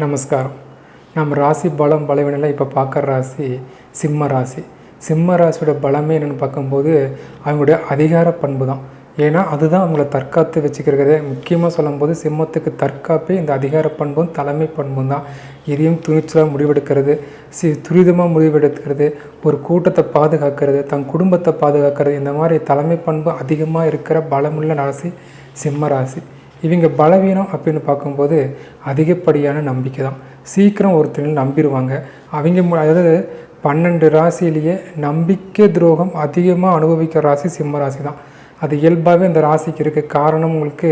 நமஸ்காரம். நம்ம ராசி பலம் பலவீனம்லாம் இப்போ பார்க்குற ராசி சிம்ம ராசி. சிம்ம ராசியோட பலமே என்னென்னு பார்க்கும்போது அவங்களுடைய அதிகார பண்பு தான். ஏன்னா அதுதான் அவங்கள தற்காத்து வச்சுக்கிறதே. முக்கியமாக சொல்லும்போது சிம்மத்துக்கு தற்காப்பே இந்த அதிகார பண்பும் தலைமை பண்பும் தான். எதையும் துணிச்சலாக முடிவெடுக்கிறது, துரிதமாக முடிவெடுக்கிறது, ஒரு கூட்டத்தை பாதுகாக்கிறது, தன் குடும்பத்தை பாதுகாக்கிறது, இந்த மாதிரி தலைமை பண்பு அதிகமாக இருக்கிற பலமுள்ள ராசி சிம்ம ராசி. இவங்க பலவீனம் அப்படின்னு பார்க்கும்போது அதிகப்படியான நம்பிக்கை தான். சீக்கிரம் ஒருத்தர் நம்பிடுவாங்க. அவங்க அதாவது 12 ராசியிலேயே நம்பிக்கை துரோகம் அதிகமாக அனுபவிக்கிற ராசி சிம்ம ராசி தான். அது இயல்பாகவே இந்த ராசிக்கு இருக்குது. காரணம், உங்களுக்கு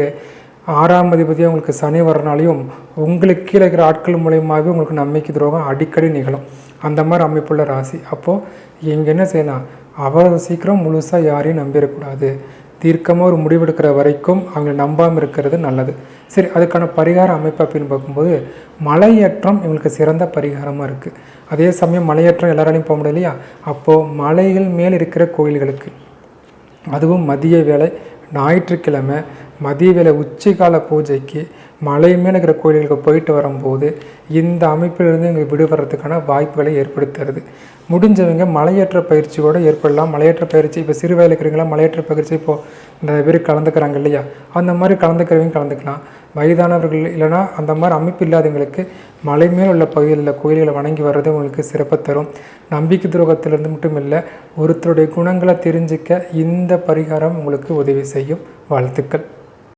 6ஆம் அதிபதியாக உங்களுக்கு சனி வரனாலையும் உங்களுக்கு கீழே இருக்கிற ஆட்கள் மூலயமாவே உங்களுக்கு நம்பிக்கை துரோகம் அடிக்கடி நிகழும். அந்த மாதிரி அமைப்புள்ள ராசி. அப்போது இங்கே என்ன செய்யலாம், அவ்வளோ சீக்கிரம் முழுசாக யாரையும் நம்பிடக்கூடாது. தீர்க்கமாக ஒரு முடிவெடுக்கிற வரைக்கும் அவங்களை நம்பாமல் இருக்கிறது நல்லது. சரி, அதுக்கான பரிகார அமைப்பு அப்படின்னு பார்க்கும்போது மலையேற்றம் இவங்களுக்கு சிறந்த பரிகாரமாக இருக்குது. அதே சமயம் மலையேற்றம் எல்லாராலையும் போக முடியும் இல்லையா? அப்போது மலைகள் மேல் இருக்கிற கோயில்களுக்கு, அதுவும் மதிய வேளை ஞாயிற்றுக்கிழமை மதிய வேளை உச்சிகால பூஜைக்கு மலை மேலே இருக்கிற கோயில்களுக்கு போயிட்டு வரும்போது இந்த அமைப்பிலிருந்து எங்களுக்கு விடுபடுறதுக்கான வாய்ப்புகளை ஏற்படுத்துறது. முடிஞ்சவங்க மலையேற்ற பயிற்சி கூட ஏற்படலாம். மலையேற்ற பயிற்சி இப்போ சிறு வயதில் இருக்கிறீங்களா, மலையேற்ற பயிற்சி இப்போது நிறைய பேர் கலந்துக்கிறாங்க இல்லையா? அந்த மாதிரி கலந்துக்கிறவங்க கலந்துக்கலாம். வயதானவர்கள் இல்லைனா அந்த மாதிரி அமைப்பு இல்லாதவங்களுக்கு மலை மேல் உள்ள பகுதியில் உள்ள கோயில்களை வணங்கி வர்றது உங்களுக்கு சிறப்பை தரும். நம்பிக்கை துரோகத்திலிருந்து மட்டும் இல்லை, ஒருத்தருடைய குணங்களை தெரிஞ்சிக்க இந்த பரிகாரம் உங்களுக்கு உதவி செய்யும். வாழ்த்துக்கள்.